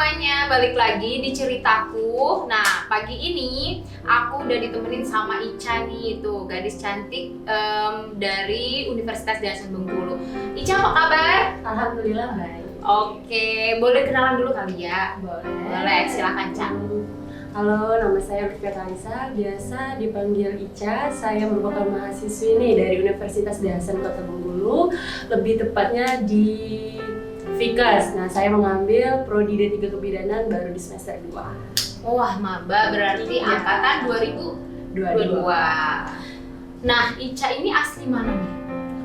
semuanya, balik lagi di ceritaku. Nah, pagi ini aku udah ditemenin sama Ica nih, tuh gadis cantik dari Universitas Dahasan Bengkulu. Ica, apa kabar? Alhamdulillah baik. Oke, boleh kenalan dulu kali ya? Boleh, silakan Ca. Halo, nama saya Rifka Talisa, biasa dipanggil Ica. Saya merupakan mahasiswi nih dari Universitas Dahasan Kota Bengkulu, lebih tepatnya di Fikas. Nah, saya mengambil Prodi D3 Kebidanan baru di semester 2. Wah, maba berarti Iya. angkatan 2022. Nah, Ica ini asli mana nih?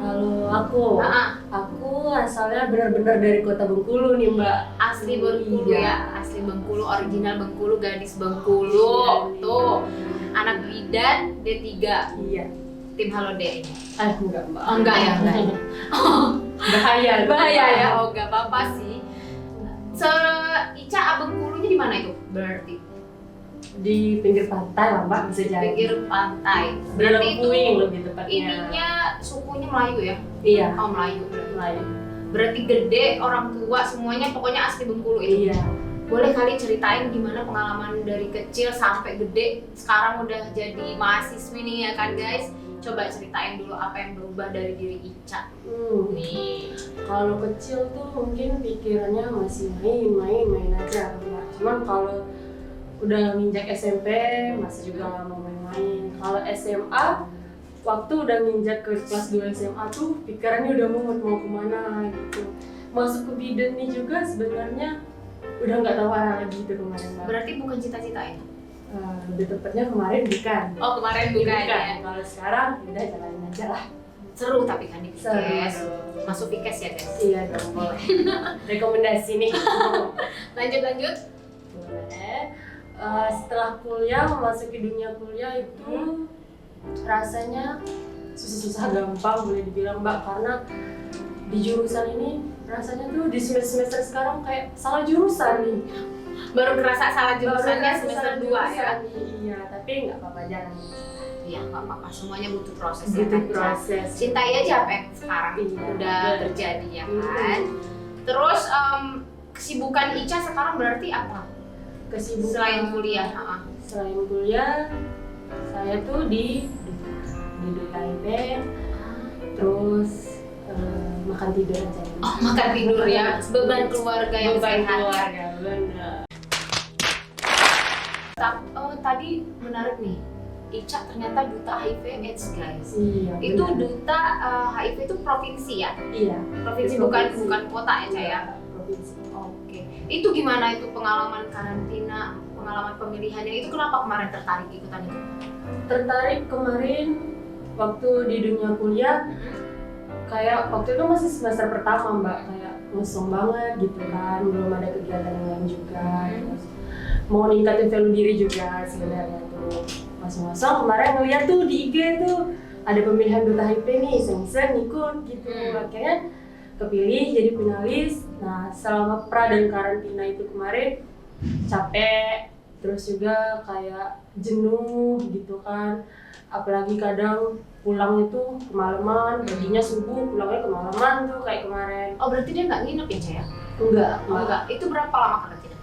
Kalau aku asalnya benar-benar dari Kota Bengkulu nih, Mbak. Asli Bengkulu Iya. ya, asli Bengkulu, original Bengkulu, gadis Bengkulu. Iya. Tuh, anak bidan D3, Iya. tim Halode ini. Enggak, Mbak. Oh, enggak ya? Bahaya. Bahaya ya, oh enggak apa-apa sih. Ica Bengkulunya di mana itu berarti? Di pinggir pantai lah, Mbak, bisa jadi. Pinggir pantai. Di Berarti itu Lengkuing lebih tepatnya. ininya sukunya Melayu ya? Iya, Oh, Melayu. Melayu. Berarti gede, orang tua semuanya pokoknya asli Bengkulu itu. Iya. Boleh kali ceritain gimana pengalaman dari kecil sampai gede, sekarang udah jadi mahasiswi nih ya kan guys. Coba ceritain dulu apa yang berubah dari diri Ica. Nih. Kalau kecil tuh mungkin pikirannya masih main aja, Mbak. Cuman kalau udah nginjak SMP masih juga nggak mau main-main. Kalau SMA, waktu udah nginjak ke kelas 2 SMA tuh pikirannya udah mau kemana gitu. Masuk ke bidan nih juga sebenarnya udah nggak tahu arah lagi gitu kemarin, Mbak. Berarti bukan cita-cita ya? Lebih tepatnya kemarin bukan. Oh, kemarin bukan ya? Kalau sekarang udah jalanin aja lah. Seru tapi kan di Pikes. Seru. Masuk Pikes ya guys? Iya dong, boleh. Rekomendasi nih. Lanjut. Boleh. Setelah kuliah, memasuki dunia kuliah itu rasanya susah-susah gampang boleh dibilang, Mbak, karena di jurusan ini rasanya tuh di semester sekarang kayak salah jurusan nih. Baru kerasa salah jurusannya Baru semester 2 ya? Iya, tapi nggak apa-apa, jalan. Iya, nggak apa-apa. Semuanya butuh proses ya Butuh kan, Ca? proses. Cintai aja apa yang sekarang Iya, udah betul. terjadi ya kan? Terus kesibukan Ica sekarang berarti apa? Kesibukan Selain kuliah? Selain kuliah, saya tuh di DKIP, terus makan tidur aja. Oh, makan tidur ya, beban keluarga yang Beban sehat. keluarga, benar. Tadi menarik nih, Ica ternyata duta HIV/AIDS guys. Iya. Itu benar. duta HIV itu provinsi ya? Iya. Provinsi Provinsi. bukan kota ya, Ca ya? Provinsi. Oke. Itu gimana itu pengalaman karantina, pengalaman pemilihannya itu kenapa kemarin tertarik ikutan itu? Tertarik kemarin waktu di dunia kuliah, kayak waktu itu masih semester pertama, Mbak, kayak ngosong banget gitu kan, belum ada kegiatan yang lain juga. Terus mau ningkatin value diri juga sebenarnya tuh. Ngosong-ngosong kemarin ngeliat tuh di IG tuh ada pemilihan duta HIV nih, iseng-iseng ikut gitu. Akhirnya kepilih jadi finalis. Nah, selama pra dan karantina itu kemarin capek, terus juga kayak jenuh gitu kan. Apalagi kadang pulang itu kemalaman, perginya subuh, pulangnya kemalaman tuh kayak kemarin. Oh, berarti dia nggak nginep ya, Ca ya? Enggak, Enggak. Itu berapa lama karantina?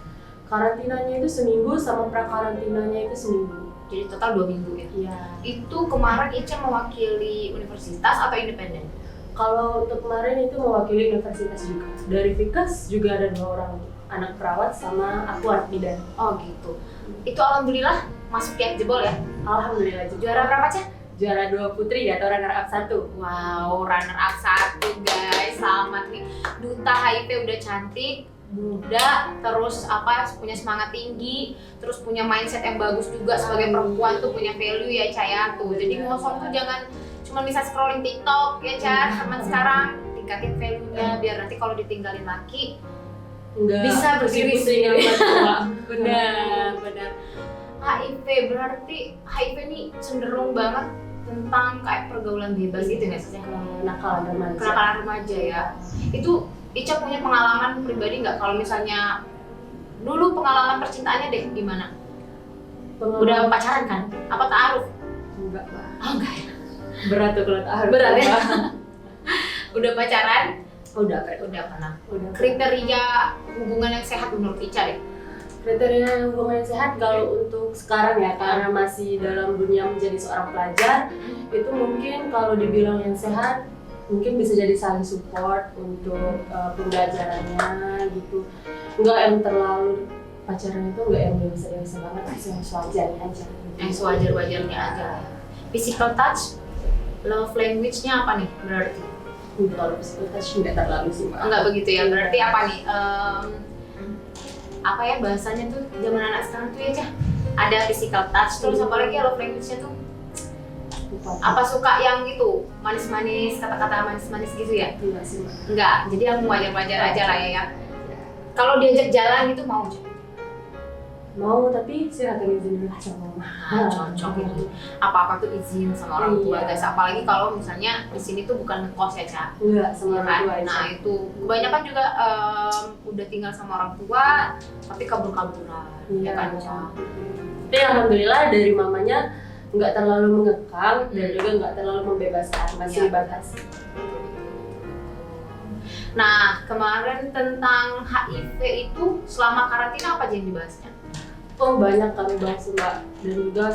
Karantinanya itu seminggu sama pra karantinanya itu seminggu. Jadi total 2 minggu ya? Iya. Itu kemarin Ica mewakili universitas atau independen? Kalau untuk kemarin itu mewakili universitas juga. Dari Fikas juga ada 2 orang, anak perawat sama aku anak bidan. Oh gitu. Itu alhamdulillah masuk tiap jebol ya? Alhamdulillah juga. Juara berapa, Ca? Juara 2 putri atau runner up 1. Wow, runner up 1 guys. Selamat nih. Duta HIV udah cantik, muda, terus punya semangat tinggi, terus punya mindset yang bagus juga sebagai perempuan tuh punya value ya, Ca ya tuh. Jadi ngosong tuh jangan cuma bisa scrolling TikTok ya, Ca. Zaman sekarang tingkatin value-nya biar nanti kalau ditinggalin laki Enggak. bisa berdiri sendiri. Benar. HIV berarti HIV ini cenderung banget tentang kayak pergaulan bebas gitu nggak sih? Nakal remaja. Kenakalan remaja ya. Itu Ica punya pengalaman pribadi nggak kalau misalnya dulu pengalaman percintaannya deh gimana? Udah pacaran kan? Apa ta'aruf? Enggak, Mbak. Oh enggak ya? Berat tuh kalau ta'aruf. Berat ya? Udah pacaran, Udah pernah. udah. Kriteria hubungan yang sehat menurut Ica deh. Kriteria hubungan yang sehat kalau untuk sekarang ya, karena masih dalam dunia menjadi seorang pelajar, itu mungkin kalau dibilang yang sehat mungkin bisa jadi saling support untuk pembelajarannya gitu. Enggak yang terlalu pacaran itu enggak yang dewasa banget, yang sewajarnya aja. Yang sewajar-wajarnya aja. Physical touch, love language-nya apa nih berarti? Kalau physical touch enggak terlalu sih, Mbak. Enggak begitu ya, berarti apa nih? Apa ya bahasanya tuh zaman anak sekarang tuh ya Cah? Ada physical touch, terus apalagi love language-nya tuh apa suka yang itu manis-manis, kata-kata manis-manis gitu ya? Enggak sih, Mbak. Enggak, jadi yang wajar-wajar aja lah ya. Kalau diajak jalan itu mau Cah? Mau, tapi saya akan izin dulu sama mama. Cocok itu. Apa-apa tuh izin sama orang tua Iya. guys. Apalagi kalau misalnya di sini tuh bukan ngekos ya Cah. Enggak, sama Ya orang kan? tua aja. Nah itu kebanyakan juga udah tinggal sama orang tua tapi kabur-kaburan, ya kan Cah? Tapi alhamdulillah dari mamanya nggak terlalu mengekang dan juga nggak terlalu membebaskan, masih dibatasi. Nah kemarin tentang HIV itu selama karantina apa aja yang dibahasnya? Oh banyak kami bahas Mbak, dan juga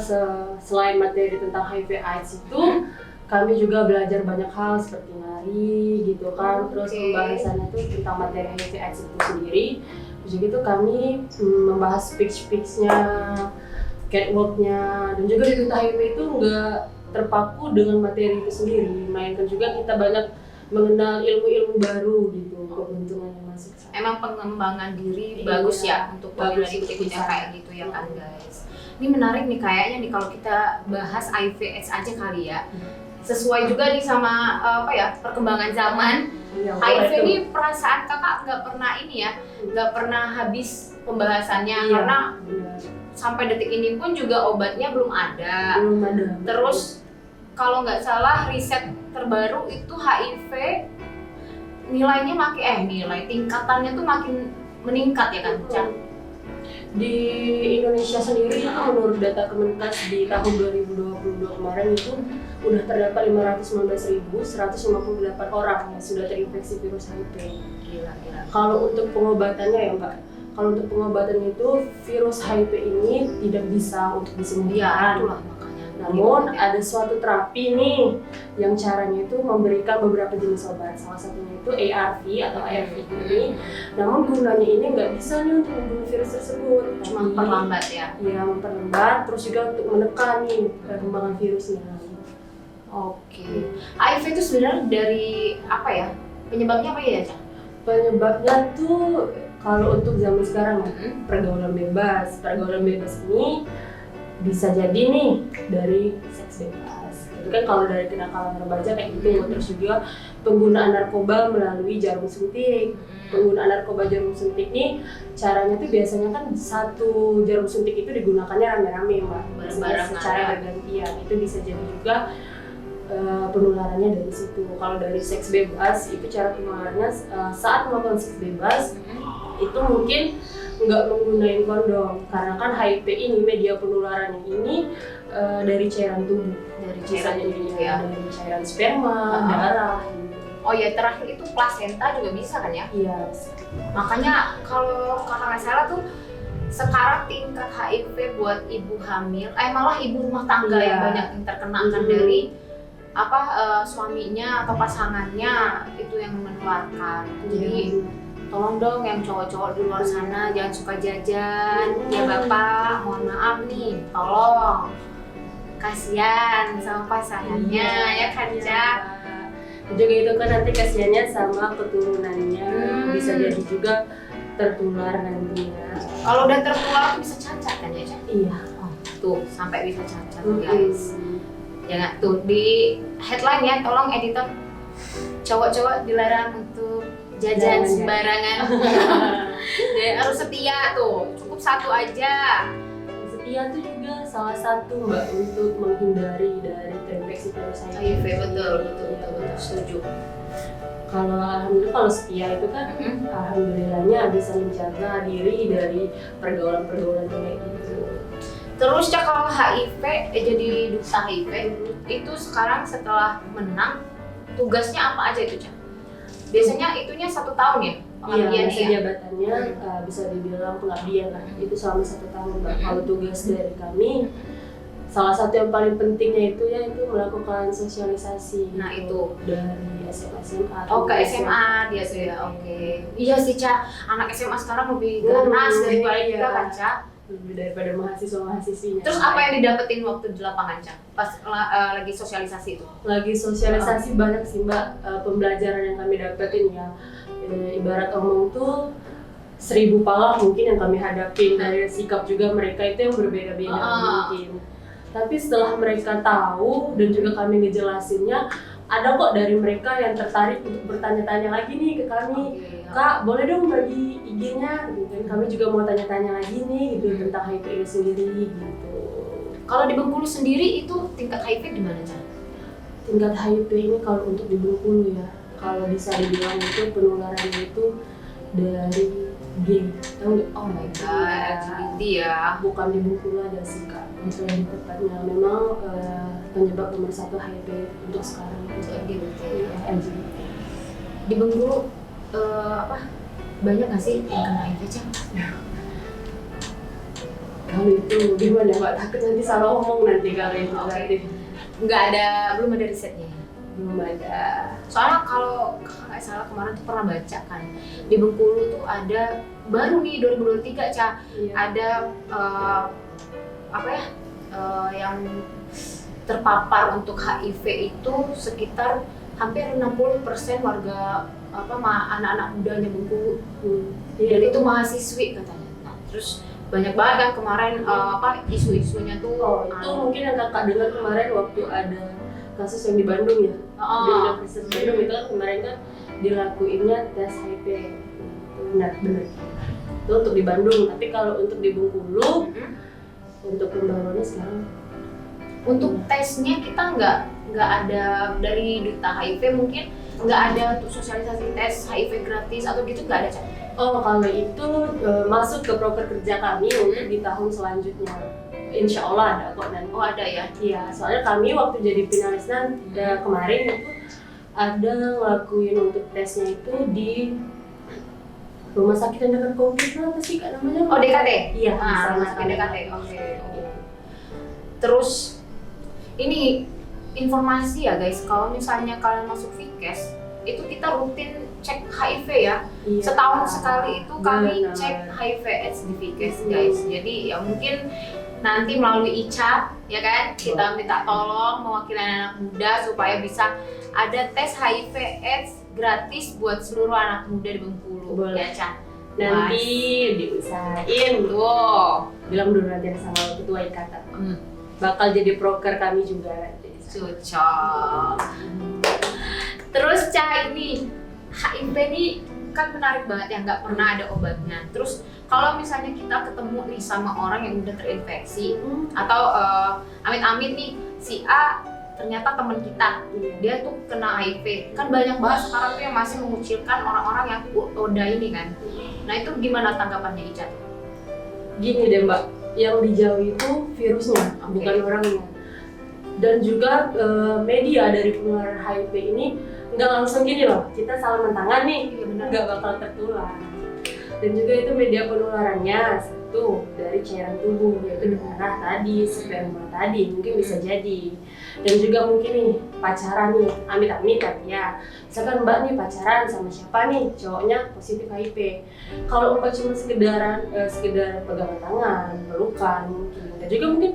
selain materi tentang HIV/AIDS itu kami juga belajar banyak hal seperti nari gitu kan, terus Oke. pembahasannya itu tentang materi HIV/AIDS itu sendiri. Terus juga itu kami membahas speech-nya, catwalk-nya, dan juga di Duta HIV itu nggak terpaku dengan materi itu sendiri, melainkan juga kita banyak mengenal ilmu-ilmu baru gitu, keuntungan yang masuk. Emang pengembangan diri Iya, bagus ya untuk bagus, ikut-ikut yang bisa. kayak gitu ya kan guys. Ini menarik nih kayaknya nih kalau kita bahas HIV/AIDS aja kali ya. Sesuai juga nih sama apa ya perkembangan zaman. Iya, HIV itu. ini perasaan kakak nggak pernah ini ya, nggak pernah habis pembahasannya Iya, karena benar. sampai detik ini pun juga obatnya belum ada. Belum ada. Terus kalau nggak salah riset terbaru itu HIV nilainya nilai tingkatannya tuh makin meningkat ya kan Cah? Di Indonesia sendiri itu menurut data Kemenkes di tahun 2022 kemarin itu udah terdapat 519.158 orang yang sudah terinfeksi virus HIV. Gila. Kalau untuk pengobatannya ya Mbak, kalau untuk pengobatan itu virus HIV ini tidak bisa untuk Iya disembuhkan. itulah makanya. Namun ada suatu terapi nih yang caranya itu memberikan beberapa jenis obat. Salah satunya itu ARV atau ARV ini. Namun gunanya ini nggak bisa nih untuk membunuh virus tersebut. Cuma Tapi, memperlambat ya. ya memperlambat, terus juga untuk menekan nih perkembangan virusnya. Oke. HIV itu sebenarnya dari apa ya? Penyebabnya apa ya Cah? Penyebabnya tuh kalau untuk zaman sekarang ya, pergaulan bebas. Pergaulan bebas ini bisa jadi nih dari seks bebas. Itu kan kalau dari kenakalan remaja kayak gitu. Terus juga penggunaan narkoba melalui jarum suntik. Penggunaan narkoba jarum suntik ini caranya tuh biasanya kan satu jarum suntik itu digunakannya rame-rame Mbak. Bareng-bareng Secara ada. bergantian. Itu bisa jadi juga penularannya dari situ. Kalau dari seks bebas itu cara penularannya saat melakukan seks bebas itu mungkin nggak menggunakan kondom karena kan HIV ini media penularannya ini dari cairan tubuh, Dari bisa cairan jadi tubuh ya. dari cairan sperma, darah. Gitu. Oh ya terakhir itu plasenta juga bisa kan ya? Iya. Makanya kalau kakak nggak salah tuh sekarang tingkat HIV buat ibu hamil, malah ibu rumah tangga Iya. yang banyak yang terkena kan dari suaminya atau pasangannya itu yang menularkan. Jadi tolong dong yang cowok-cowok di luar sana jangan suka jajan. Ya bapak, mohon maaf nih, tolong kasihan sama pasangannya ya kan Cak? Juga itu kan nanti kasihannya sama keturunannya, bisa jadi juga tertular nantinya. Kalau udah tertular tuh bisa cacat kan ya Cak? Iya. Tuh sampai bisa cacat guys. Jangan tuh di headline ya, tolong editor, cowok-cowok dilarang untuk jajan Jangan, sembarangan. Jadi harus setia tuh, cukup satu aja. Setia itu juga salah satu Mbak untuk menghindari dari terinfeksi virus HIV betul, setuju. Kalau alhamdulillah kalau setia itu kan alhamdulillahnya bisa menjaga diri dari pergaulan-pergaulan kayak gitu. Terus Cak, kalau HIV jadi duta HIV itu sekarang setelah menang tugasnya apa aja itu Cak? Biasanya itunya 1 tahun ya? Iya, Pengabdiannya masa ya? jabatannya bisa dibilang pengabdian lah. Itu selama 1 tahun, Mbak. Kalau tugas dari kami, salah satu yang paling pentingnya itu ya itu melakukan sosialisasi. Nah, gitu. Dari SMA SMA. Oh, ke SMA dia tuh ya, oke. Iya sih, Ca. Anak SMA sekarang lebih ganas daripada iya. kita kan, Ca. Lebih daripada mahasiswa-mahasiswinya. Terus apa yang didapetin waktu di lapangan, Ca? Pas lagi sosialisasi itu? Lagi sosialisasi banyak sih, Mbak. Pembelajaran yang kami dapetin ya. Ibarat omong tuh 1000 pala mungkin yang kami hadapin, dari sikap juga mereka itu yang berbeda-beda mungkin. Tapi setelah mereka tahu dan juga kami ngejelasinnya, ada kok dari mereka yang tertarik untuk bertanya-tanya lagi nih ke kami. Kak, boleh dong bagi IG-nya? Gitu. Kami juga mau tanya-tanya lagi nih gitu tentang HIV ini sendiri gitu. Kalau di Bengkulu sendiri itu tingkat HIV gimana, Ca? Tingkat HIV ini kalau untuk di Bengkulu ya, kalau bisa dibilang itu penularannya itu dari gay. Tahu nggak? Oh my god, LGBT ya. Bukan di Bengkulu ada sih Kak. Untuk lebih tepatnya memang penyebab nomor 1 HIV untuk sekarang itu LGBT. LGBT. Di Bengkulu banyak nggak sih yang kena HIV, Ca? Kalau itu gimana Mbak? Takut nanti salah omong nanti kalau itu berarti. Belum ada risetnya ya? Belum ada. Soalnya kalau nggak salah kemarin tuh pernah baca kan, di Bengkulu tuh ada, baru nih 2023, Ca, Iya. ada yang terpapar untuk HIV itu sekitar hampir 60% warga anak-anak mudanya Bengkulu. Dan itu mahasiswi katanya. Nah, terus banyak banget kan kemarin isu-isunya tuh. Oh, itu mungkin yang kakak dengar kemarin waktu ada kasus yang di Bandung ya. Di Universitas Bandung itu kan kemarin kan dilakuinnya tes HIV. Benar. Itu untuk di Bandung, tapi kalau untuk di Bengkulu, untuk pembaruannya sekarang untuk tesnya kita nggak ada dari Duta HIV, mungkin nggak ada untuk sosialisasi tes HIV gratis atau gitu, nggak ada, Ca? Oh, kalau itu masuk ke proker kerja kami untuk di tahun selanjutnya. Insya Allah ada kok nanti. Oh, ada ya? Iya, soalnya kami waktu jadi finalis kemarin itu ada ngelakuin untuk tesnya itu di rumah sakit yang dekat COVID, apa sih Kak namanya? Oh, DKT? Iya, Rumah sakit DKT, oke. Terus ini informasi ya guys, kalau misalnya kalian masuk Vikes, itu kita rutin cek HIV ya. Iya. Setahun sekali itu kami Benar. cek HIV/AIDS di Vikes guys. Jadi ya mungkin nanti melalui Ica ya kan, kita minta tolong mewakili anak muda supaya bisa ada tes HIV/AIDS gratis buat seluruh anak muda di Bengkulu. Boleh. Ya, Ca? Nanti diusahain Tuh. bilang dulu nanti sama ketua ikatan. Bakal jadi proker kami juga nanti. Cocok. Terus Ca, ini HIV ini kan menarik banget ya, nggak pernah ada obatnya. Terus kalau misalnya kita ketemu nih sama orang yang udah terinfeksi atau amit-amit nih si A ternyata teman kita, dia tuh kena HIV, kan banyak banget sekarang tuh yang masih mengucilkan orang-orang yang udah ini kan. Nah itu gimana tanggapannya Ica? Gini deh Mbak, yang dijauhi itu virusnya, bukan orangnya. Dan juga media dari penularan HIV ini nggak langsung gini loh, kita salaman tangan nih, nggak bakal tertular. Dan juga itu media penularannya satu dari cairan tubuh, yaitu darah tadi, sperma tadi, mungkin bisa jadi. Dan juga mungkin nih pacaran nih, amit-amit kan ya. Misalkan Mbak nih pacaran sama siapa nih, cowoknya positif HIV. Kalau Mbak cuma sekedar pegangan tangan, pelukan mungkin. Dan juga mungkin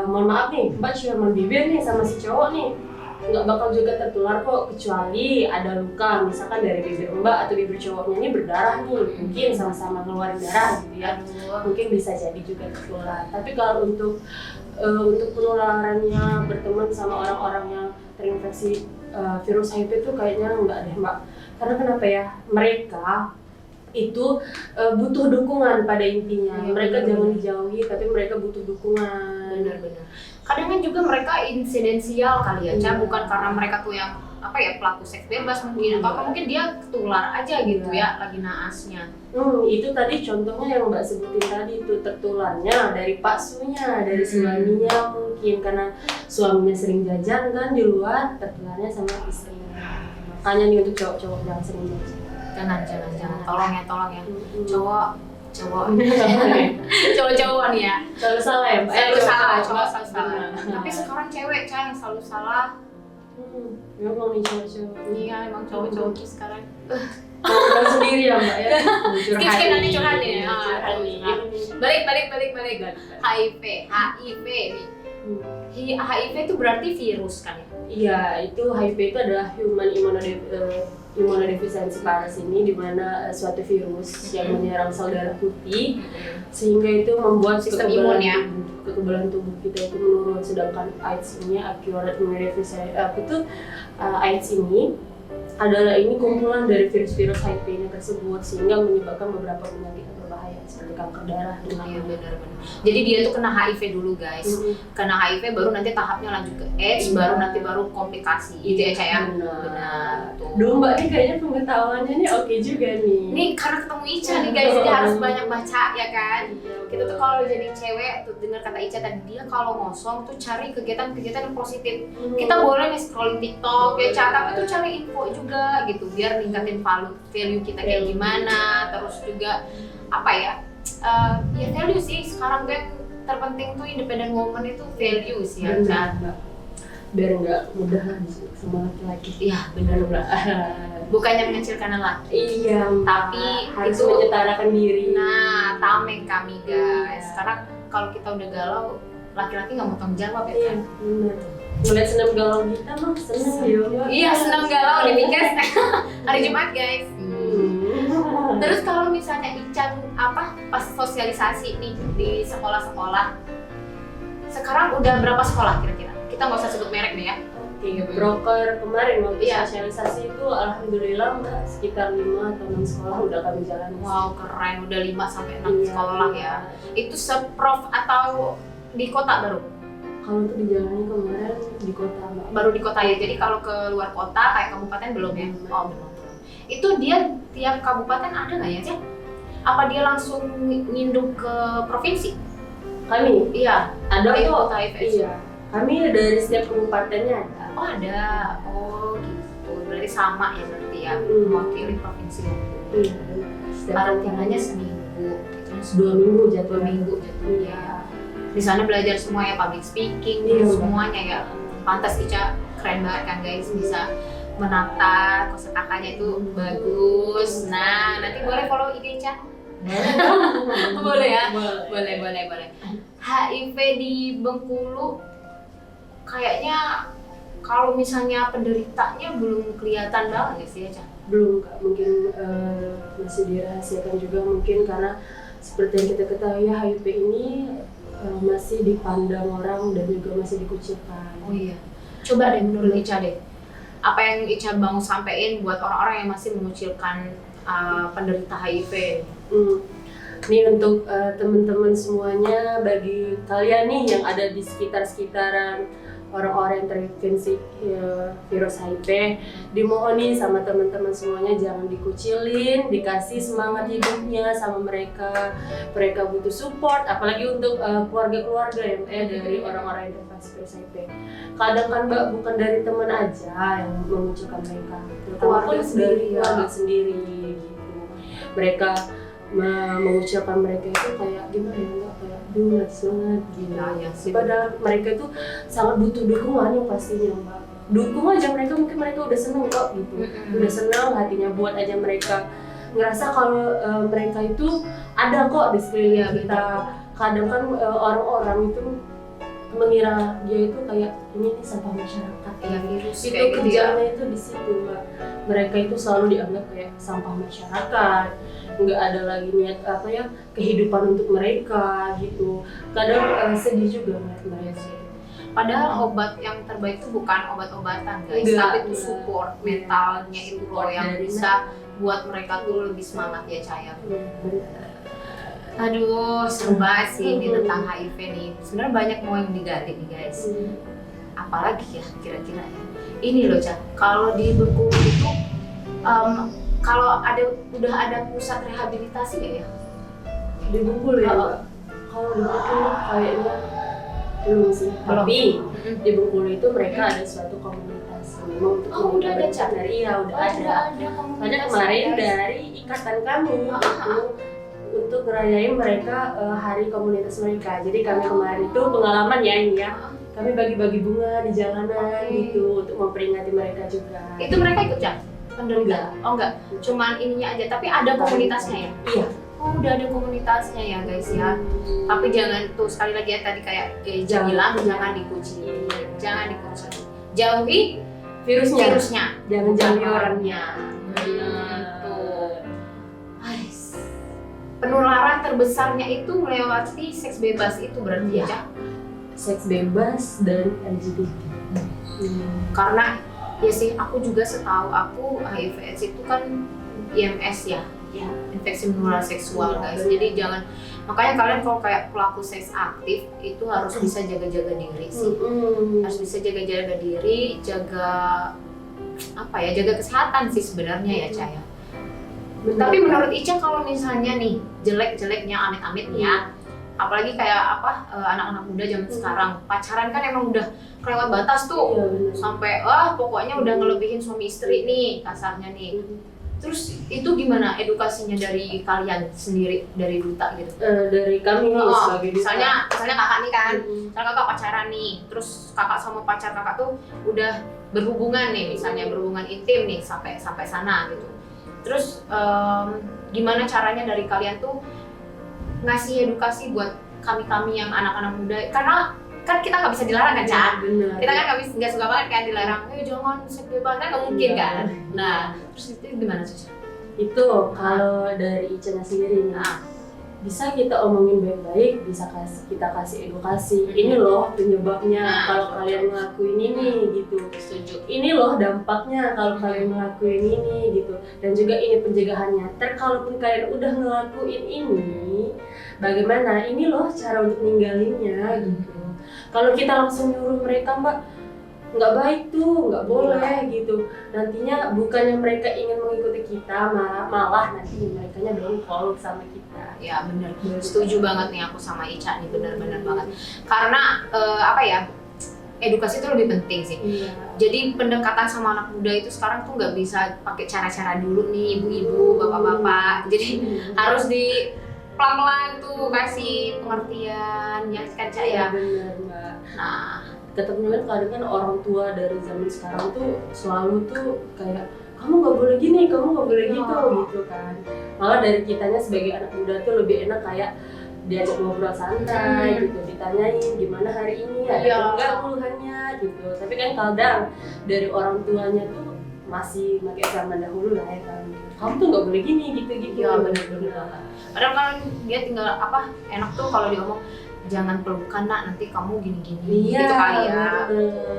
mohon maaf nih, Mbak ciuman bibir nih sama si cowok nih, nggak bakal juga tertular kok, kecuali ada luka misalkan dari bibir Mbak atau bibir cowoknya ini berdarah nih, mungkin sama-sama ngeluarin darah gitu ya, mungkin bisa jadi juga tertular. Tapi kalau untuk penularannya berteman sama orang-orang yang terinfeksi virus HIV itu kayaknya nggak deh Mbak. Karena kenapa ya, mereka itu butuh dukungan pada intinya. Mereka jangan dijauhi, tapi mereka butuh dukungan. Benar-benar. Kadang kan juga mereka insidensial kali ya, Ca, bukan karena mereka tuh yang apa ya pelaku seks bebas mungkin, atau mungkin dia ketular aja gitu ya lagi naasnya. Itu tadi contohnya yang Mbak sebutin tadi itu, tertularnya dari paksunya, dari suaminya mungkin karena suaminya sering jajan kan di luar, tertularnya sama istrinya. Makanya nih untuk cowok-cowok jangan sering jajan. Jangan, tolong ya. Cowok-cowok nih ya. Selalu salah ya Mbak? Selalu salah, cowok Mbak. selalu salah. Tapi sekarang cewek yang selalu salah. Memang nih cowok-cowok. Iya, emang cowok-cowok sekarang. Bukan sendiri ya Mbak ya. Skip nanti curhat nih. Balik. HIV nih. HIV itu berarti virus kan ya? Iya, itu HIV itu adalah human immunodeficiency virus ini, di mana suatu virus yang menyerang sel darah putih sehingga itu membuat sistem imun ya, kekebalan tubuh kita itu menurun. Sedangkan AIDS ini acquired immunodeficiency AIDS ini adalah kumpulan dari virus-virus HIV ini tersebut sehingga menyebabkan beberapa penyakit berbahaya seperti kanker darah dan Iya benar. Jadi dia tuh kena HIV dulu guys, kena HIV baru nanti tahapnya lanjut ke AIDS, baru komplikasi. Itu ya Caya? Benar. Duh Mbak, ini kayaknya pengetahuannya nih oke juga nih. Nih karena ketemu Ica nih guys, jadi harus banyak baca ya kan. Kita tuh kalau jadi cewek tuh dengar kata Ica tadi, dia kalau ngosong tuh cari kegiatan-kegiatan yang positif. Kita boleh nih scrolling TikTok ya Ca, tapi tuh cari info juga gitu biar ningkatin value kita kayak gimana. Terus juga apa ya? Ya value sih sekarang kan terpenting tuh independent woman itu value sih ya Ca. Biar nggak mudah lah sama laki-laki. Iya benar Mbak. Bukannya mengecilkan laki. Iya. Tapi harus itu menyetarakan diri. Nah, tameng kami guys. Karena kalau kita udah galau, laki-laki nggak mau tanggung jawab ya kan. Benar. Ngeliat senam galau kita mah seneng ya. Iya senam galau di Mikes hari Jumat guys. Terus kalau misalnya Ican pas sosialisasi nih di sekolah-sekolah, sekarang udah berapa sekolah kira-kira? Kita nggak usah sebut merek nih ya. Broker kemarin waktu sosialisasi itu alhamdulillah Mbak sekitar 5 atau 6 sekolah udah kami jalan. Wow keren, udah 5 sampai 6 sekolah ya. Itu se-prof atau di kota baru? Kalau untuk dijalani kemarin di kota Mbak. Baru di kota ya, jadi kalau ke luar kota kayak kabupaten belum ya? Oh belum. Itu dia tiap kabupaten ada nggak ya Cek? Apa dia langsung nginduk ke provinsi? Kami? Iya, ada kok. Iya. Kami dari setiap kabupatennya ada. Oh ada, oh gitu. Berarti sama ya berarti ya, mewakili provinsi. Iya. Karantinanya seminggu, terus 2 minggu jatuhnya. Di sana belajar semua ya, public speaking, semuanya ya. Pantas Ica keren banget kan guys, bisa menata kosakatanya itu bagus. Nah nanti boleh follow IG Ica. Boleh ya? Boleh. HIV di Bengkulu kayaknya kalau misalnya penderitanya belum kelihatan banget sih ya Cak? Belum Kak, mungkin masih dirahasiakan juga mungkin karena seperti yang kita ketahui HIV ini masih dipandang orang dan juga masih dikucilkan. Oh iya, coba deh menurut Ica deh, apa yang Ica mau sampein buat orang-orang yang masih mengucilkan penderita HIV? Ini untuk teman-teman semuanya, bagi kalian nih yang ada di sekitaran orang-orang yang terinfeksi virus HIV, dimohon nih sama teman-teman semuanya jangan dikucilin, dikasih semangat hidupnya sama mereka. Mereka butuh support, apalagi untuk keluarga-keluarga yang dari orang-orang yang terinfeksi virus HIV. Kadang kan Mbak, bukan dari teman aja yang mengucilkan mereka, keluarga sendiri, keluarga sendiri gitu. Mereka mengucilkan mereka itu kayak gimana ya Mbak, kayak duh semangat gila ya sih. Padahal mereka itu sangat butuh dukungan yang pastinya Mbak. Dukung aja mereka, mungkin mereka udah seneng kok gitu. Udah senang hatinya, buat aja mereka ngerasa kalau mereka itu ada kok di sekeliling kita. Kadang kan orang-orang itu mengira dia itu kayak ini nih sampah masyarakat ya, virus itu kayak kerjanya itu di situ Mbak. Mereka itu selalu dianggap kayak sampah masyarakat, nggak ada lagi niat kehidupan untuk mereka gitu. Kadang sedih juga Mbak sih. Padahal obat yang terbaik itu bukan obat-obatan guys, tapi itu support mentalnya itu loh yang bisa buat mereka tuh lebih semangat ya Caya. Aduh, seru banget sih ini tentang HIV nih. Sebenarnya banyak mau yang digali nih guys. Apalagi ya kira-kira ya. ini loh Cak, kalau di Bengkulu itu kalau udah ada pusat rehabilitasi nggak ya? Di Bengkulu ya Mbak? Kalau di Bengkulu kayaknya belum sih. Tapi di Bengkulu itu mereka ada suatu komunitas memang untuk udah ada Cak? Udah ada. Soalnya kemarin dari ikatan kami itu untuk ngerayain mereka hari komunitas mereka. Jadi kami kemarin itu pengalaman ya ini ya. Kami bagi-bagi bunga di jalanan gitu untuk memperingati mereka juga. Itu mereka ikut Cak? Enggak. Oh enggak, cuman ininya aja, tapi ada komunitasnya ya? Iya. Oh udah ada komunitasnya ya guys ya. Tapi jangan tuh sekali lagi ya tadi kayak bilang jangan dikucilin, jangan dikucilin. Jauhi virusnya. Jangan jauhi orangnya. Tuh. Penularan terbesarnya itu melewati seks bebas itu berarti ya? Seks bebas dan LGBT. Karena ya sih aku juga setahu aku HIV/AIDS itu kan IMS ya, infeksi menular seksual guys. Jadi jangan, makanya kalian kalau kayak pelaku seks aktif itu harus bisa jaga-jaga diri sih. Harus bisa jaga-jaga diri, jaga kesehatan sih sebenarnya ya Caya. Tapi menurut Ica kalau misalnya nih jelek-jeleknya amit-amit ya, apalagi kayak anak-anak muda zaman sekarang pacaran kan emang udah kelewat batas tuh, sampai pokoknya udah ngelebihin suami istri nih kasarnya nih. Terus itu gimana edukasinya dari kalian sendiri, dari duta gitu? Dari kami nih sebagai duta. Misalnya kakak nih kan, misalnya kakak pacaran nih, terus kakak sama pacar kakak tuh udah berhubungan nih, misalnya berhubungan intim nih sampai sana gitu. Terus gimana caranya dari kalian tuh ngasih edukasi buat kami yang anak-anak muda, karena kan kita nggak bisa dilarang kan Cak? Kita kan nggak suka banget kan dilarang, jangan seks bebas kan nggak mungkin kan? Nah terus itu gimana sih? Itu kalau dari Ica sendiri nih, bisa kita omongin baik-baik, bisa kita kasih edukasi. Ini loh penyebabnya kalau kalian ngelakuin ini gitu. Setuju. Ini loh dampaknya kalau kalian ngelakuin ini gitu. Dan juga ini pencegahannya. Kalaupun kalian udah ngelakuin ini, bagaimana? Ini loh cara untuk ninggalinnya gitu. Kalau kita langsung nyuruh mereka Mbak, nggak baik tuh, nggak boleh gitu. Nantinya bukannya mereka ingin mengikuti kita, malah nanti mereka dongkol sama kita. Ya benar, setuju banget nih aku sama Ica nih, benar-benar banget. Karena edukasi itu lebih penting sih. Jadi pendekatan sama anak muda itu sekarang tuh nggak bisa pakai cara-cara dulu nih ibu-ibu, bapak-bapak. Jadi harus di pelan-pelan tuh kasih pengertian ya kan Cak ya. Benar Mbak. Nah ketemu kan orang tua dari zaman sekarang tuh selalu tuh kayak kamu nggak boleh gini, kamu nggak boleh gitu kan. Malah dari kitanya sebagai anak muda tuh lebih enak kayak diajak ngobrol santai gitu, ditanyain gimana hari ini, ada enggak keluhannya gitu. Tapi kan kadang dari orang tuanya tuh masih pakai zaman dahulu lah ya kan. Kamu tuh nggak boleh gini gitu. Ya benar-benar. Padahal kan dia tinggal enak tuh kalau diomong jangan pelukan nak, nanti kamu gini-gini gitu kali ya.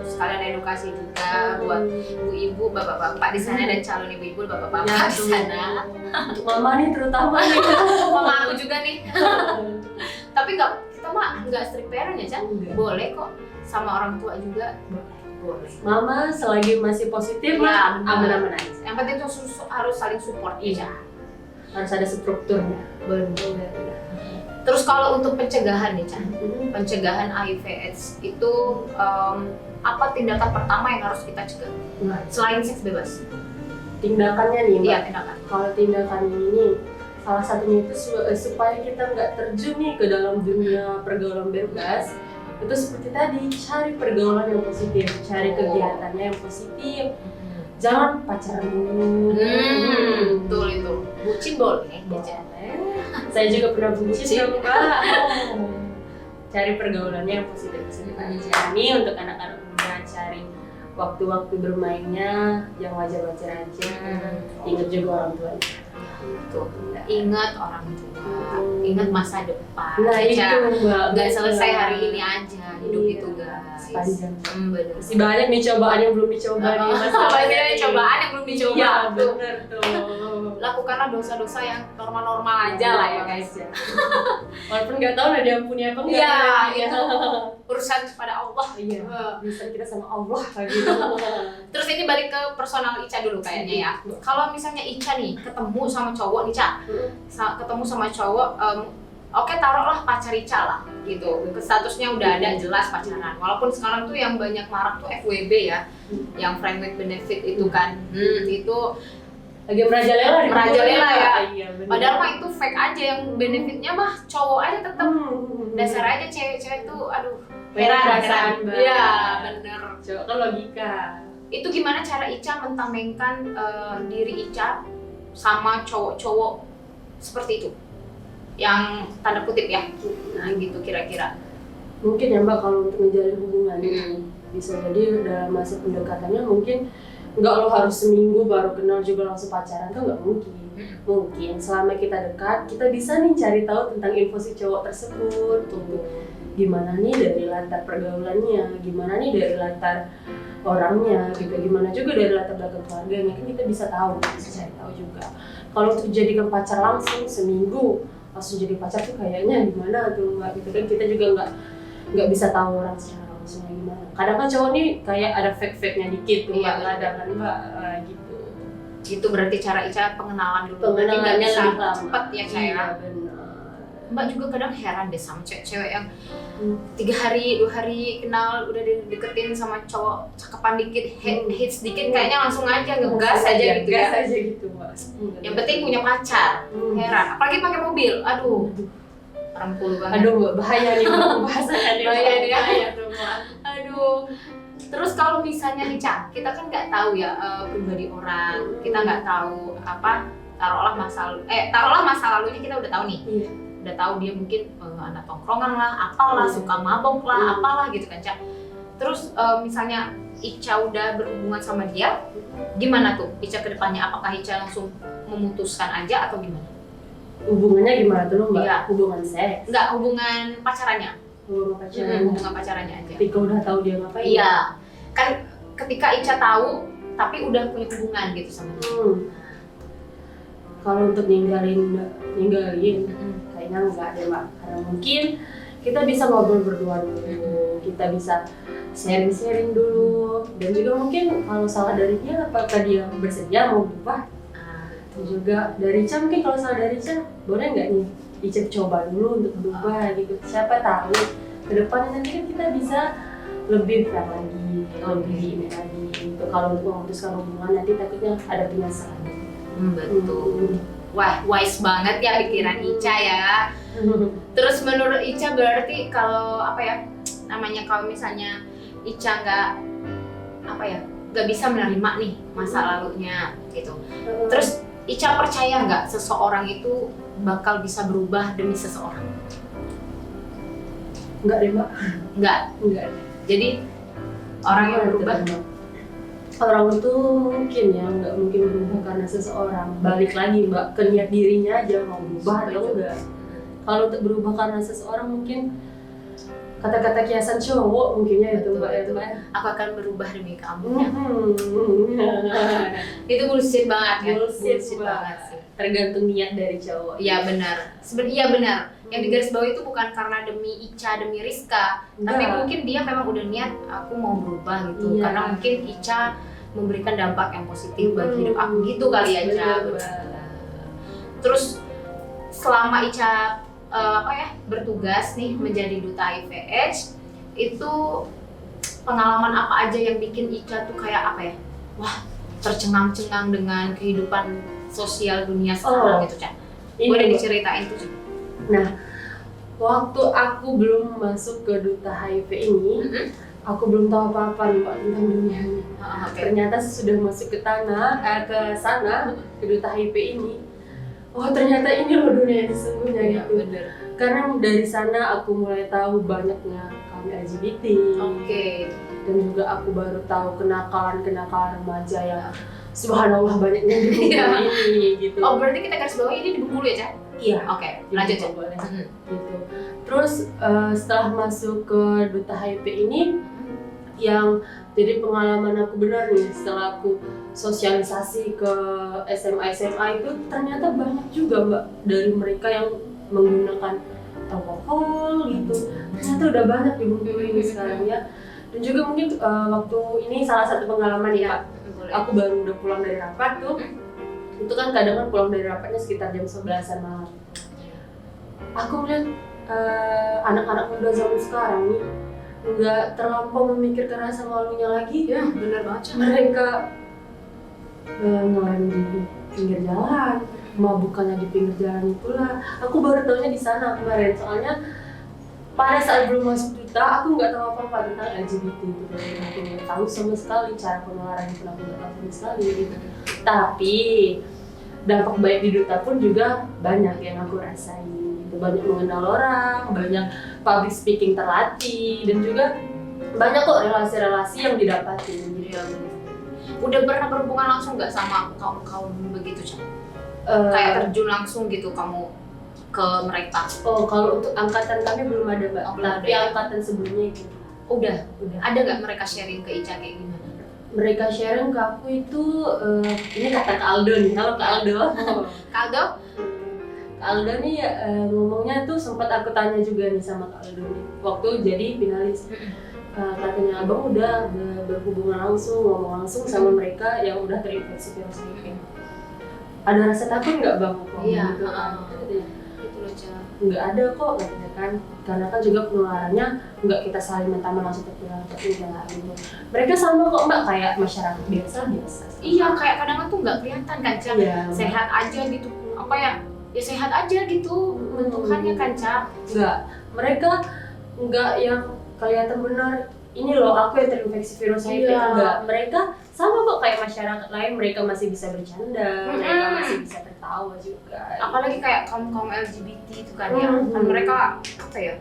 Sekalian edukasi juga buat ibu-ibu, bapak-bapak di sana dan calon ibu-ibu, bapak-bapak di sana. Untuk mama nih terutama nih. Mama aku juga nih. Tapi kita mah nggak strict parent ya Chan. Boleh kok sama orang tua juga. Boleh. Mama selagi masih positif ya, aman-aman aja. Yang penting tuh harus saling support ya. Harus ada strukturnya. Benar. Terus kalau untuk pencegahan nih Chan, pencegahan HIV/AIDS itu apa tindakan pertama yang harus kita cegah selain seks bebas? Tindakannya nih Mbak. Iya, tindakan. Kalau tindakannya ini salah satunya itu supaya kita nggak terjun nih ke dalam dunia pergaulan bebas. Itu seperti tadi, cari pergaulan yang positif, cari kegiatannya yang positif. Jangan pacaran dulu. Betul itu. Bucin boleh. Saya juga pernah bucin Mbak. Cari pergaulannya yang positif aja. Ini untuk anak-anak muda, cari waktu-waktu bermainnya yang wajar-wajar aja. Ingat juga orang tuanya. Tuh, ingat orang tua, ingat masa depan. Nah itu Mbak, nggak selesai hari ini aja hidup itu guys. Panjang. Bener. Masih banyak nih cobaan yang belum dicoba nih. Masih banyak cobaan yang belum dicoba. Iya bener tuh. Lakukan katakanlah dosa-dosa yang normal-normal aja lah ya guys. Walaupun nggak tahu ada ampuni apa enggak. Iya, ya. itu urusan pada Allah. Iya. Bisa kita sama Allah gitu. Terus ini balik ke personal Ica dulu kayaknya ya. Kalau misalnya Ica nih ketemu sama cowok nih, Ca. Ketemu sama cowok, oke taruhlah pacar Ica lah gitu. Statusnya udah ada jelas pacaran. Walaupun sekarang tuh yang banyak marak tuh FWB ya. Yang friend with benefit itu kan. Itu lagi merajalela ya. Iya, bener. Padahal mah itu fake aja, yang benefitnya mah cowok aja tetap. Dasar aja cewek-cewek tuh aduh perasaan. Iya, bener. Cowok kan logika. Itu gimana cara Ica mentamengkan diri Ica sama cowok-cowok seperti itu? Yang tanda kutip ya. Nah, gitu kira-kira. Mungkin ya Mbak, kalau untuk menjalin hubungan bisa jadi dalam masa pendekatannya mungkin nggak lo harus seminggu baru kenal juga langsung pacaran, kan nggak mungkin. Mungkin selama kita dekat, kita bisa nih cari tahu tentang info si cowok tersebut gitu. Gimana nih dari latar pergaulannya, gimana nih dari latar orangnya gitu, gimana juga dari latar belakang keluarganya, kan kita bisa tahu, bisa cari tahu juga. Kalau untuk jadikan pacar langsung seminggu langsung jadi pacar tuh kayaknya gimana tuh Mbak gitu kan, kita juga nggak bisa tahu orang secara langsungnya gimana. Kadang kan cowok nih kayak ada fake-nya dikit tuh Mbak, kadang kan Mbak gitu. Itu berarti cara Ica pengenalan dulu. Pengenalannya bisa lebih lama. cepet ya Ca ya. Iya benar. Mbak juga kadang heran deh sama cewek-cewek yang 3 hari, 2 hari kenal udah deketin sama cowok cakepan dikit, hits dikit kayaknya langsung aja ngegas aja gitu ya. Gas aja gitu Mbak. Yang penting punya pacar. Heran, apalagi pakai mobil. Aduh. Rempul banget. Aduh Mbak, bahaya nih Mbak bahasanya nih. Bahaya tuh Mbak. Aduh. Terus kalau misalnya nih Ca, kita kan nggak tahu ya pribadi orang, kita nggak tahu apa, taruhlah masa lalunya kita udah tahu nih. Iya. Udah tahu dia mungkin anak tongkrongan lah, apalah, suka mabok lah, apalah gitu kan Ca. Terus misalnya Ica udah berhubungan sama dia, gimana tuh Ica ke depannya? Apakah Ica langsung memutuskan aja atau gimana? Hubungannya gimana tuh Mbak? Iya. Hubungan seks? Enggak, hubungan pacarannya. Hubungan pacarannya aja. Ketika udah tahu dia ngapain? Iya. Kan ketika Ica tahu tapi udah punya hubungan gitu sama dia. Kalau untuk ninggalin kayaknya enggak deh Mbak, karena mungkin kita bisa ngobrol berdua dulu, kita bisa sharing dulu, dan juga mungkin kalau salah dari dia, apakah dia bersedia mau berubah. Dan juga dari Ica, mungkin kalau salah dari Ica, boleh nggak nih Ica coba dulu untuk berubah gitu. Siapa tahu ke depannya nanti kan kita bisa lebih fair lagi, lebih ini lagi gitu. Kalau untuk memutuskan hubungan nanti takutnya ada penyesalan. Betul. Wah, wise banget ya pikiran Ica ya. Terus menurut Ica berarti kalau apa ya namanya, kalau misalnya Ica nggak bisa menerima nih masa lalunya gitu. Terus Ica percaya nggak seseorang itu bakal bisa berubah demi seseorang? Enggak deh Mbak. Enggak. Jadi orang yang berubah, orang itu mungkin ya nggak mungkin berubah karena seseorang. Balik lagi Mbak ke niat dirinya aja mau berubah atau enggak. Kalau untuk berubah karena seseorang mungkin kata-kata kiasan cowok mungkinnya itu Mbak ya. Aku akan berubah demi kamu ya. Itu bullshit banget ya. Bullshit banget sih. Tergantung niat dari cowok. Iya benar. Sebenarnya benar. Yang digarisbawahi itu bukan karena demi Ica, demi Rizka, tapi mungkin dia memang udah niat aku mau berubah gitu. Iya. Karena mungkin Ica memberikan dampak yang positif bagi hidup aku gitu kali ya Ica. Terus selama Ica bertugas nih menjadi duta HIV/AIDS, itu pengalaman apa aja yang bikin Ica tuh kayak apa ya? Wah, tercengang-cengang dengan kehidupan sosial dunia sekarang gitu Ca. Boleh diceritain tuh Ca? Nah, waktu aku belum masuk ke duta HIV ini, aku belum tahu apa-apa nih Pak tentang dunia ini. Ternyata sudah masuk ke sana ke duta HIV ini. Oh ternyata ini loh dunia yang sesungguhnya gitu. Bener. Karena dari sana aku mulai tahu banyaknya kami LGBT. Dan juga aku baru tahu kenakalan remaja yang subhanallah banyaknya di Bengkulu ini gitu. Oh berarti kita garis bawah ini di Bengkulu ya Ca? Iya. Oke, lanjut Ca. Gitu. Terus setelah masuk ke duta HIV ini, yang Jadi pengalaman aku benar nih setelah aku sosialisasi ke SMA itu ternyata banyak juga mbak dari mereka yang menggunakan alkohol gitu. Ternyata udah banyak di Bengkulu ini sekarang ya. Dan juga mungkin waktu ini salah satu pengalaman ya, aku baru udah pulang dari rapat tuh. Itu kan kadang kan pulang dari rapatnya sekitar jam 11-an malam. Aku melihat anak-anak muda zaman sekarang nih nggak terlampau memikirkan rasa malunya lagi. Ya benar banget. Mereka ngelem di pinggir jalan, mabukannya di pinggir jalan itulah. Aku baru tahunya di sana kemarin, soalnya pada saat belum masuk duta, aku nggak tahu apa-apa tentang LGBT gitu. Aku nggak tahu sama sekali cara penularan itu, aku nggak tahu sama sekali gitu. Tapi dampak baik di duta pun juga banyak yang aku rasain gitu. Banyak mengenal orang, banyak public speaking terlatih, dan juga banyak kok relasi-relasi yang didapati gitu. Udah pernah berhubungan langsung nggak sama kaum begitu Cak? Kayak terjun langsung gitu kamu ke mereka? Oh, kalau untuk angkatan kami belum ada mbak, tapi angkatan sebelumnya itu udah. Ada nggak mereka sharing ke Ica kayak gimana? Mereka sharing ke aku itu, ini kata Kak Aldo nih, kalau Kak Aldo Kak Aldo? Kak Aldo nih ngomongnya tuh sempat aku tanya juga nih sama Kak Aldo nih waktu jadi finalis. Katanya abang udah berhubungan langsung, ngomong langsung sama mereka yang udah terinfeksi virus HIV. Ada rasa takut nggak bang? Iya, gitu kan? Itu loh Cak. Nggak ada kok katanya kan, karena kan juga penularannya nggak kita saling mentah langsung tertular enggak gitu. Mereka sama kok mbak, kayak masyarakat biasa. Iya, kayak kadang tuh nggak kelihatan kan Cak. Iya, sehat aja gitu, apa ya sehat aja gitu bentukannya kan Cak. Nggak, mereka nggak yang kelihatan benar ini loh aku yang terinfeksi virus HIV. Enggak, mereka sama kok kayak masyarakat lain, mereka masih bisa bercanda, mereka masih bisa tertawa juga. Apalagi kayak kaum LGBT itu kan ya, kan mereka apa ya,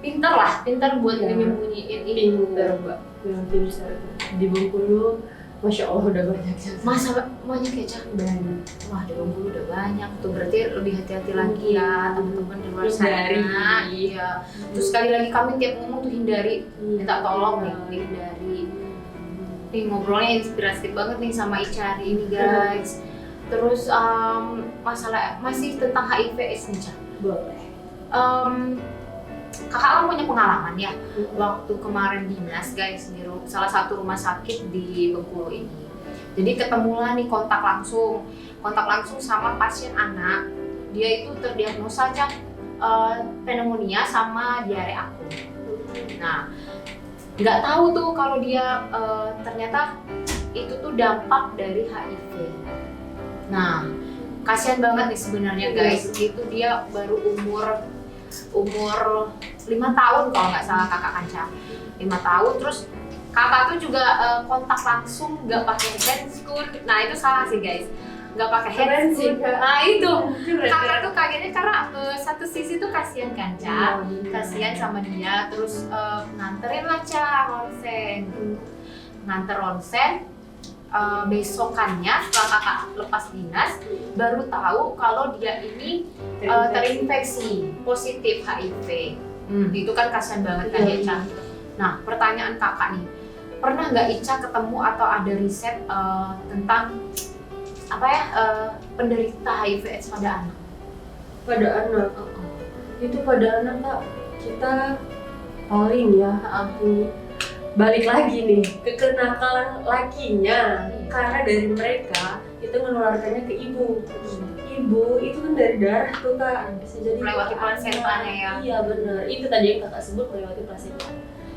pintar buat menyembunyiin ini. Pintar mbak, yang pintar di Bengkulu, masya Allah udah banyak. Masa banyak ya Cak? Banyak. Wah di Bengkulu udah banyak tuh, berarti lebih hati-hati lagi ya teman-teman di luar sana. Iya. Terus sekali lagi kami tiap ngomong tuh hindari, minta tolong nih hindari. Nih ngobrolnya inspiratif banget nih sama Ica hari ini guys. Terus masalah masih tentang HIV/AIDS nih Cak. Boleh. Kakak kan punya pengalaman ya waktu kemarin dinas guys di salah satu rumah sakit di Bengkulu ini. Jadi ketemulah nih kontak langsung sama pasien anak. Dia itu terdiagnosa Cak pneumonia sama diare akut. Nah, nggak tahu tuh kalau dia ternyata itu tuh dampak dari HIV. Nah, kasihan banget nih sebenarnya guys. Itu dia baru umur 5 tahun kalau nggak salah kakak Kanca. 5 tahun, terus kakak tuh juga kontak langsung nggak pakai handscoon. Nah itu salah sih guys, nggak pakai handscoon. Nah itu kakak tuh kagetnya karena satu sisi tuh kasihan Kanca, kasihan sama dia. Terus nganterin lah nganter ronsen. Besokannya setelah kakak lepas dinas baru tahu kalau dia ini terinfeksi positif HIV. Itu kan kasihan banget kan ya Ica. Nah pertanyaan kakak nih, pernah nggak Ica ketemu atau ada riset tentang apa ya penderita HIV/AIDS pada anak? Pada anak, itu pada anak kak kita paling ya balik lagi nih ke kenakalan lakinya, karena dari mereka itu menularkannya ke ibu. Ibu itu kan dari darah tuh kak, bisa jadi melewati plasentanya ya. Iya benar, itu tadi yang kakak sebut melewati plasenta.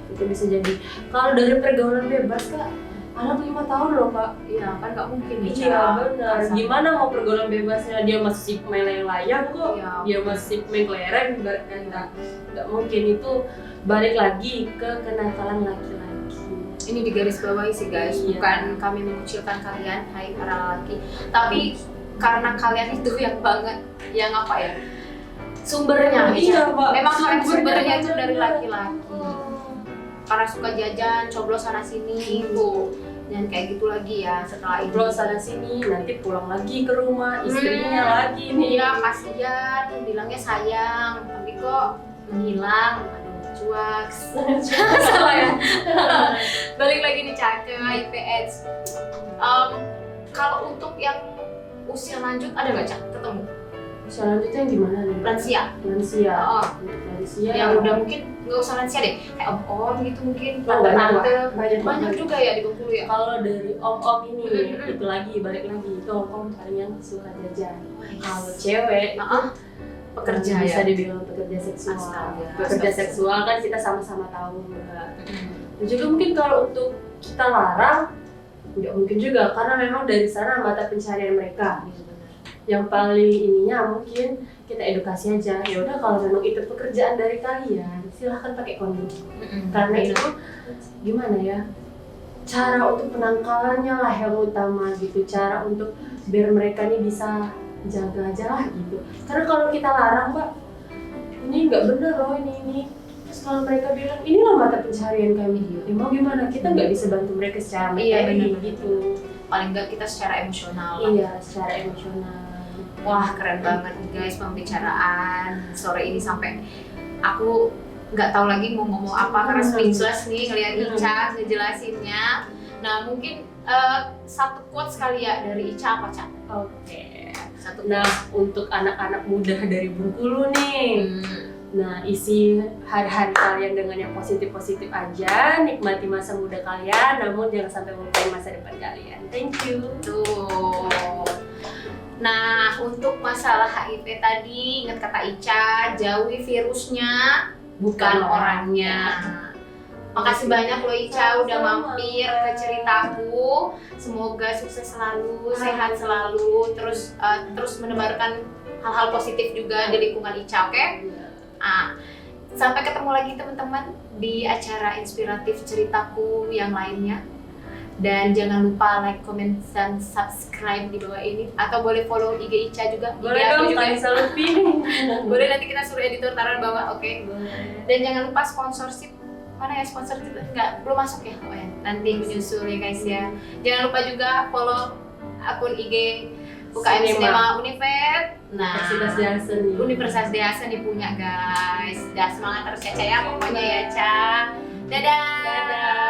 Itu bisa jadi kalau dari pergaulan bebas kak, anak 5 tahun loh kak. Iya kan nggak mungkin nih. Iya benar. Gimana mau pergaulan bebasnya, dia masih main layang-layang kok. Iya. Dia masih main kelereng ibaratkan kak. Nggak mungkin, itu balik lagi ke kenakalan laki-laki. Ini digarisbawahi sih guys, bukan kami mengucilkan kalian, hai para laki, tapi karena kalian itu yang apa ya, sumbernya. Iya Pak. Memang kalian sumbernya itu dari laki-laki. Karena suka jajan, coblos sana sini itu, dan kayak gitu lagi ya. Setelah itu coblos sana sini, nanti pulang lagi ke rumah istrinya lagi nih. Iya kasihan, bilangnya sayang, tapi kok menghilang. cuak salah ya. Balik lagi nih Ca ke HIV/AIDS. Kalau untuk yang usia lanjut ada nggak Ca ketemu? Selanjutnya yang gimana nih? Lansia. Lansia. Oh, Untuk lansia yang udah mungkin nggak usah lansia deh, kayak om-om gitu mungkin, Oh, tante-tante. banyak Banyak juga ya di Bengkulu ya. Kalau dari om-om ini itu lagi balik lagi itu om-om paling yang suka jajan. Kalau cewek Pekerja bisa ya. dibilang pekerja seksual. Astaga. Pekerja seksual kan kita sama-sama tahu Mbak. Dan juga mungkin kalau untuk kita larang nggak mungkin juga karena memang dari sana mata pencarian mereka. Yang paling ininya mungkin kita edukasi aja. Ya udah kalau memang itu pekerjaan dari kalian, silahkan pakai kondom. Karena itu gimana ya? Cara untuk penangkalannya lah yang utama gitu. Cara untuk biar mereka ini bisa jaga aja lah gitu. Karena kalau kita larang, Mbak, ini nggak bener loh ini. Terus kalau mereka bilang inilah mata pencarian kami, ya mau gimana? Kita nggak bisa bantu mereka secara materi gitu. Paling nggak kita secara emosional lah. Iya, secara emosional. Wah keren banget nih guys pembicaraan sore ini, sampai aku nggak tahu lagi mau ngomong apa karena speechless nih ngeliat Ica ngejelasinnya. Nah mungkin satu quotes kali ya dari Ica apa Ca? Oke. Satu Nah untuk anak-anak muda dari Bengkulu nih, nah isi hari-hari kalian dengan yang positif-positif aja, nikmati masa muda kalian, namun jangan sampai melupain masa depan kalian. Thank you. Tuh. Nah, untuk masalah HIV tadi, ingat kata Ica, jauhi virusnya, bukan orangnya. Makasih banyak loh Ica udah mampir ke ceritaku. Semoga sukses selalu, sehat selalu, terus menebarkan hal-hal positif juga di lingkungan Ica, oke? Sampai ketemu lagi teman-teman di acara inspiratif ceritaku yang lainnya. Dan jangan lupa like, comment, dan subscribe di bawah ini. Atau boleh follow IG Ica juga. Boleh IG aku dong, juga. Kalisa lebih. Boleh, nanti kita suruh editor taruh di bawah, oke? Boleh. Dan jangan lupa sponsorship. Mana ya sponsorship? Enggak, belum masuk ya? Oh ya, nanti menyusul ya guys ya. Jangan lupa juga follow akun IG UKM Cinema Univet. Nah, Universitas Diasen nih. Universitas Diasen dipunya guys. Dah semangat terus ya Ca ya, pokoknya ya Ca. Dadah. Dadah.